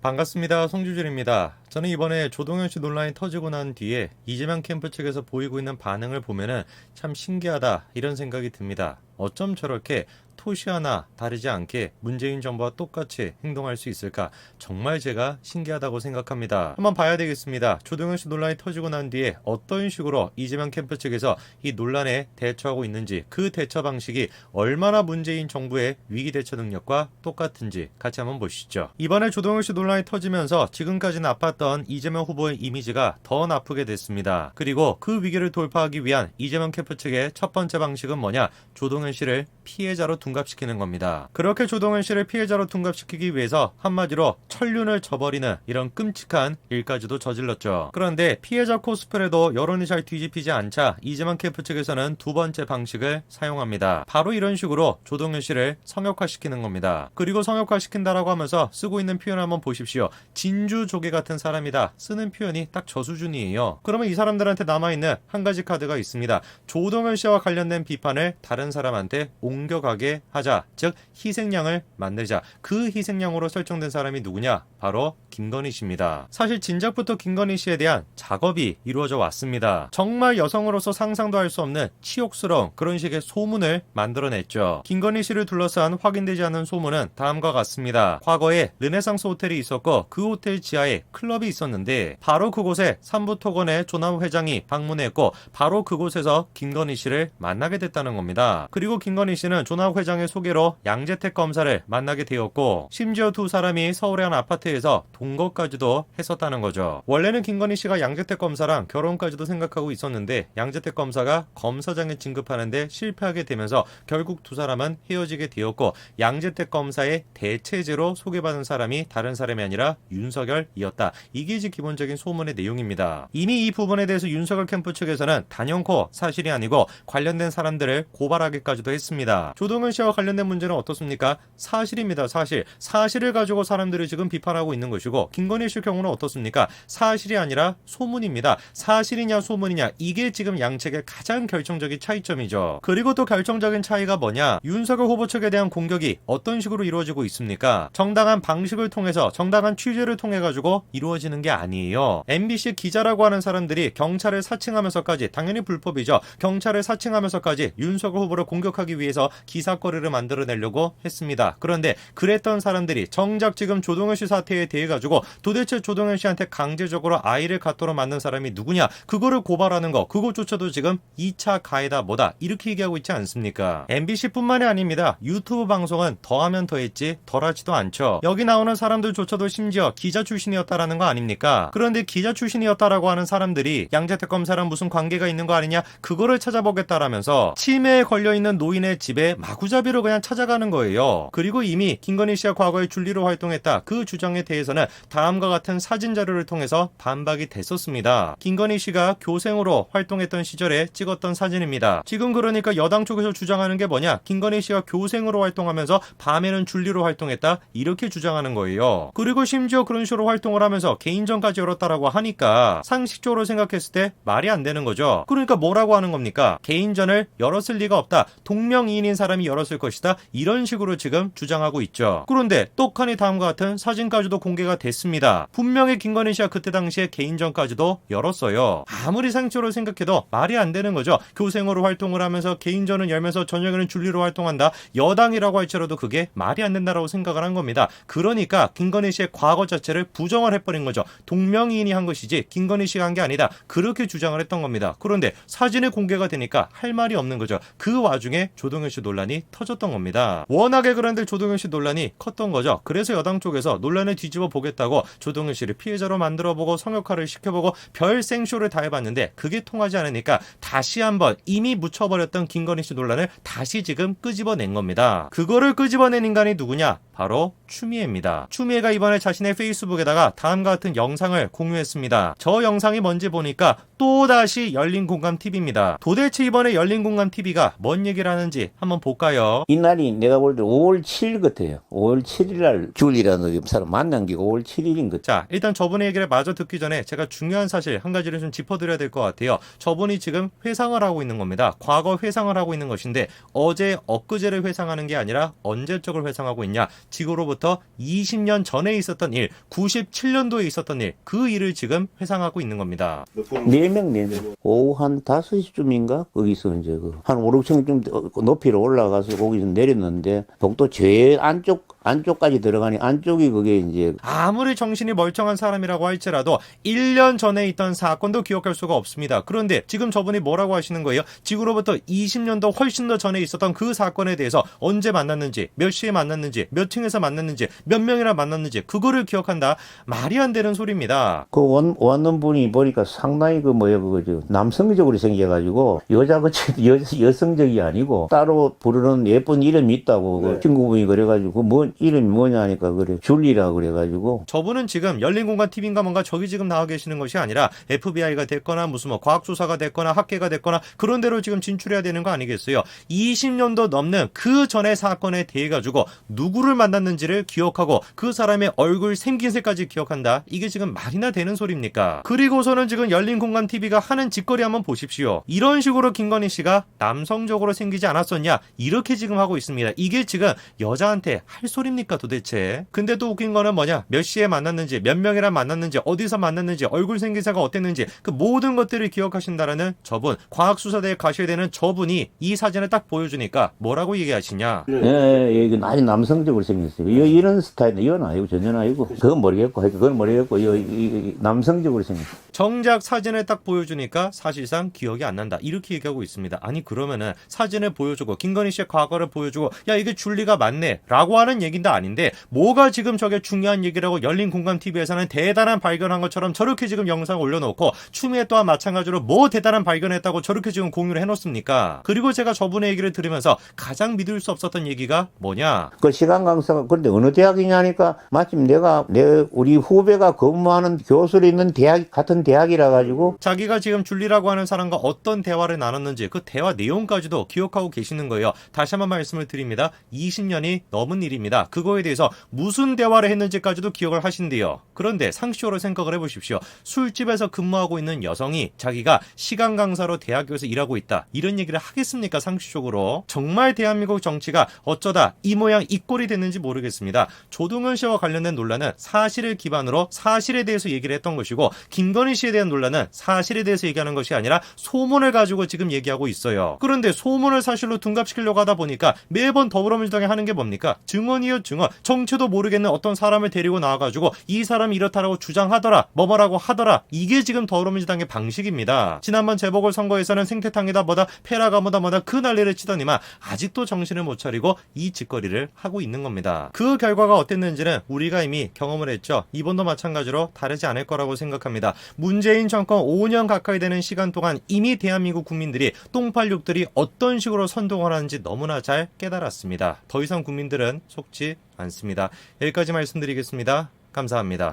반갑습니다. 송주준입니다. 저는 이번에 조동현 씨 논란이 터지고 난 뒤에 이재명 캠프 측에서 보이고 있는 반응을 보면은 참 신기하다 이런 생각이 듭니다. 어쩜 저렇게 토시 하나 다르지 않게 문재인 정부와 똑같이 행동할 수 있을까? 정말 제가 신기하다고 생각합니다. 한번 봐야 되겠습니다. 조동현 씨 논란이 터지고 난 뒤에 어떤 식으로 이재명 캠프 측에서 이 논란에 대처하고 있는지, 그 대처 방식이 얼마나 문재인 정부의 위기 대처 능력과 똑같은지 같이 한번 보시죠. 이번에 조동현 씨 논란이 터지면서 지금까지 나빴던 이재명 후보의 이미지가 더 나쁘게 됐습니다. 그리고 그 위기를 돌파하기 위한 이재명 캠프 측의 첫 번째 방식은 뭐냐? 조동현 씨를 피해자로 둔갑시키는 겁니다. 그렇게 조동현 씨를 피해자로 둔갑시키기 위해서 한마디로 천륜을 저버리는 이런 끔찍한 일까지도 저질렀죠. 그런데 피해자 코스프레도 여론이 잘 뒤집히지 않자 이재명 캠프 측에서는 두 번째 방식을 사용합니다. 바로 이런 식으로 조동현 씨를 성역화시키는 겁니다. 그리고 성역화시킨다라고 하면서 쓰고 있는 표현을 한번 보십시오. 진주조개 같은 사람이다. 쓰는 표현이 딱 저 수준이에요. 그러면 이 사람들한테 남아있는 한 가지 카드가 있습니다. 조동현 씨와 관련된 비판을 다른 사람한테 옮겨가게 하자. 즉 희생양을 만들자. 그 희생양으로 설정된 사람이 누구냐? 바로 김건희 씨입니다. 사실 진작부터 김건희 씨에 대한 작업이 이루어져 왔습니다. 정말 여성으로서 상상도 할 수 없는 치욕스러운 그런 식의 소문을 만들어냈죠. 김건희 씨를 둘러싼 확인되지 않은 소문은 다음과 같습니다. 과거에 르네상스 호텔이 있었고 그 호텔 지하에 클럽이 있었는데 바로 그곳에 삼부토건의 조남 회장이 방문했고 바로 그곳에서 김건희 씨를 만나게 됐다는 겁니다. 그리고 김건희 씨는 조남 회장의 소개로 양재택 검사를 만나게 되었고 심지어 두 사람이 서울의 한 아파트에서 동거까지도 했었다는 거죠. 원래는 김건희 씨가 양재택 검사랑 결혼까지도 생각하고 있었는데 양재택 검사가 검사장에 진급하는데 실패하게 되면서 결국 두 사람은 헤어지게 되었고 양재택 검사의 대체제로 소개받은 사람이 다른 사람이 아니라 윤석열이었다. 이게 이제 기본적인 소문의 내용입니다. 이미 이 부분에 대해서 윤석열 캠프 측에서는 단연코 사실이 아니고 관련된 사람들을 고발하기까지도 했습니다. 조동현 씨와 관련된 문제는 어떻습니까? 사실입니다. 사실. 사실을 가지고 사람들이 지금 비판하고 있는 것이고 김건희 씨 경우는 어떻습니까? 사실이 아니라 소문입니다. 사실이냐 소문이냐 이게 지금 양측의 가장 결정적인 차이점이죠. 그리고 또 결정적인 차이가 뭐냐? 윤석열 후보 측에 대한 공격이 어떤 식으로 이루어지고 있습니까? 정당한 방식을 통해서 정당한 취재를 통해 가지고 이루어지는 게 아니에요. MBC 기자라고 하는 사람들이 경찰을 사칭하면서까지 당연히 불법이죠. 경찰을 사칭하면서까지 윤석열 후보를 공격하기 위해서 기사거리를 만들어내려고 했습니다. 그런데 그랬던 사람들이 정작 지금 조동현 씨 사태에 대해 가지고 도대체 조동현 씨한테 강제적으로 아이를 갖도록 만든 사람이 누구냐? 그거를 고발하는 거 그것조차도 지금 2차 가해다 뭐다 이렇게 얘기하고 있지 않습니까? MBC뿐만이 아닙니다. 유튜브 방송은 더하면 더했지 덜하지도 않죠. 여기 나오는 사람들조차도 심지어 기자 출신이었다라는 거 아닙니까? 그런데 기자 출신이었다라고 하는 사람들이 양재택 검사랑 무슨 관계가 있는 거 아니냐? 그거를 찾아보겠다라면서 치매에 걸려있는 노인의 집에 마구잡이로 그냥 찾아가는 거예요. 그리고 이미 김건희 씨가 과거에 줄리로 활동했다. 그 주장에 대해서는 다음과 같은 사진 자료를 통해서 반박이 됐었습니다. 김건희 씨가 교생으로 활동했던 시절에 찍었던 사진입니다. 지금 그러니까 여당 쪽에서 주장하는 게 뭐냐? 김건희 씨가 교생으로 활동하면서 밤에는 줄리로 활동했다. 이렇게 주장하는 거예요. 그리고 심지어 그런 식으로 활동을 하면서 개인전까지 열었다라고 하니까 상식적으로 생각했을 때 말이 안 되는 거죠. 그러니까 뭐라고 하는 겁니까? 개인전을 열었을 리가 없다. 동명이인인 사람이 열었을 것이다. 이런 식으로 지금 주장하고 있죠. 그런데 똑하니 다음과 같은 사진까지도 공개가 됐습니다. 분명히 김건희 씨가 그때 당시에 개인전까지도 열었어요. 아무리 상식적으로 생각해도 말이 안 되는 거죠. 교생으로 활동을 하면서 개인전을 열면서 저녁에는 줄리로 활동한다. 여당이라고 할지라도 그게 말이 안 된다라고 생각을 한 겁니다. 그러니까 김건희 씨의 과거 자체를 부정을 해버린 거죠. 동명이인이 한 것이지 김건희 씨가 한 게 아니다. 그렇게 주장을 했던 겁니다. 그런데 사진이 공개가 되니까 할 말이 없는 거죠. 그 와중에 조동현 씨 논란이 터졌던 겁니다. 워낙에 그런데 조동현 씨 논란이 컸던 거죠. 그래서 여당 쪽에서 논란을 뒤집어 보겠다고 조동현 씨를 피해자로 만들어보고 성역화를 시켜보고 별 생쇼를 다 해봤는데 그게 통하지 않으니까 다시 한번 이미 묻혀버렸던 김건희 씨 논란을 다시 지금 끄집어낸 겁니다. 그거를 끄집어낸 인간이 누구냐? 바로 추미애입니다. 추미애가 이번에 자신의 페이스북에다가 다음과 같은 영상을 공유했습니다. 저 영상이 뭔지 보니까 또다시 열린공감TV입니다. 도대체 이번에 열린공감TV가 뭔 얘기를 하는지 한번 볼까요? 이날이 내가 볼 때 5월 7일 같아요. 5월 7일 날 줄리라는 사람 만난 게 5월 7일인 것. 자, 일단 저분의 얘기를 마저 듣기 전에 제가 중요한 사실 한 가지를 좀 짚어드려야 될 것 같아요. 저분이 지금 회상을 하고 있는 겁니다. 과거 회상을 하고 있는 것인데 어제 엊그제를 회상하는 게 아니라 언제적을 회상하고 있냐? 지구로부터 20년 전에 있었던 일, 97년도에 있었던 일, 그 일을 지금 회상하고 있는 겁니다. 4명. 오후 한 5시쯤인가? 거기서 이제 한 5, 6층 높이로 올라가서 거기서 내렸는데, 복도 제일 안쪽까지 들어가니 안쪽이 그게 이제 아무리 정신이 멀쩡한 사람이라고 할지라도 1년 전에 있던 사건도 기억할 수가 없습니다. 그런데 지금 저분이 뭐라고 하시는 거예요? 지구로부터 20년도 훨씬 더 전에 있었던 그 사건에 대해서 언제 만났는지, 몇 시에 만났는지, 몇 층에서 만났는지, 몇 명이나 만났는지 그거를 기억한다. 말이 안 되는 소리입니다. 그 왔는 분이 보니까 상당히 그거죠. 남성적으로 생겨가지고 여성적이 아니고 따로 부르는 예쁜 이름이 있다고 그 친구분이 그래가지고 뭐 이름이 뭐냐 하니까 그래 줄리라 그래가지고 저분은 지금 열린공간 TV인가 뭔가 저기 지금 나와 계시는 것이 아니라 FBI가 됐거나 무슨 뭐 과학수사가 됐거나 학계가 됐거나 그런 데로 지금 진출해야 되는 거 아니겠어요? 20년도 넘는 그 전의 사건에 대해 가지고 누구를 만났는지를 기억하고 그 사람의 얼굴 생긴새까지 기억한다. 이게 지금 말이나 되는 소리입니까? 그리고서는 지금 열린공간 TV가 하는 짓거리 한번 보십시오. 이런 식으로 김건희 씨가 남성적으로 생기지 않았었냐? 이렇게 지금 하고 있습니다. 이게 지금 여자한테 할 소리입니까 도대체? 근데 또 웃긴 거는 뭐냐? 몇 시에 만났는지, 몇 명이랑 만났는지, 어디서 만났는지, 얼굴 생기새가 어땠는지 그 모든 것들을 기억하신다라는 저분, 과학수사대에 가셔야 되는 저분이 이 사진을 딱 보여주니까 뭐라고 얘기하시냐? 예, 이건 아주 남성적으로 생겼어요. 이런 스타일은 이건 아니고 전혀 아니고 그건 모르겠고 이 남성적으로 생겼어요. 정작 사진을 딱 보여주니까 사실상 기억이 안 난다. 이렇게 얘기하고 있습니다. 아니 그러면은 사진을 보여주고 김건희 씨의 과거를 보여주고 야 이게 줄리가 맞네 라고 하는 얘기도 아닌데 뭐가 지금 저게 중요한 얘기라고 열린공감TV에서는 대단한 발견한 것처럼 저렇게 지금 영상을 올려놓고 추미애 또한 마찬가지로 뭐 대단한 발견했다고 저렇게 지금 공유를 해놓습니까? 그리고 제가 저분의 얘기를 들으면서 가장 믿을 수 없었던 얘기가 뭐냐? 그 시간 강사가 그런데 어느 대학이냐니까 마침 우리 후배가 근무하는 교수로 있는 같은 대학이라 가지고 자기가 지금 줄리라고 하는 사람과 어떤 대화를 나눴는지 그 대화 내용까지도 기억하고 계시는 거예요. 다시 한번 말씀을 드립니다. 20년이 넘은 일입니다. 그거에 대해서 무슨 대화를 했는지까지도 기억을 하신대요. 그런데 상식적으로 생각을 해보십시오. 술집에서 근무하고 있는 여성이 자기가 시간 강사로 대학교에서 일하고 있다. 이런 얘기를 하겠습니까? 상식적으로. 정말 대한민국 정치가 어쩌다 이 모양 이 꼴이 됐는지 모르겠습니다. 조동현 씨와 관련된 논란은 사실을 기반으로 사실에 대해서 얘기를 했던 것이고 김건희 씨에 대한 논란은 사실에 대해서 얘기하는 것이 아니라 소문을 가지고 지금 얘기하고 있어요. 그런데 소문을 사실로 둔갑시키려고 하다 보니까 매번 더불어민주당이 하는 게 뭡니까? 증언이요 증언. 정체도 모르겠는 어떤 사람을 데리고 나와가지고 이 사람이 이렇다라고 주장하더라 뭐뭐라고 하더라. 이게 지금 더불어민주당의 방식입니다. 지난번 재보궐선거에서는 생태탕이다 뭐다 페라가 뭐다 그 난리를 치더니만 아직도 정신을 못 차리고 이 짓거리를 하고 있는 겁니다. 그 결과가 어땠는지는 우리가 이미 경험을 했죠. 이번도 마찬가지로 다르지 않을 거라고 생각합니다. 문재인 정권 5년 가까이 되는 시간 동안 이미 대한민국 국민들이 똥팔육들이 어떤 식으로 선동을 하는지 너무나 잘 깨달았습니다. 더 이상 국민들은 속지 않습니다. 여기까지 말씀드리겠습니다. 감사합니다.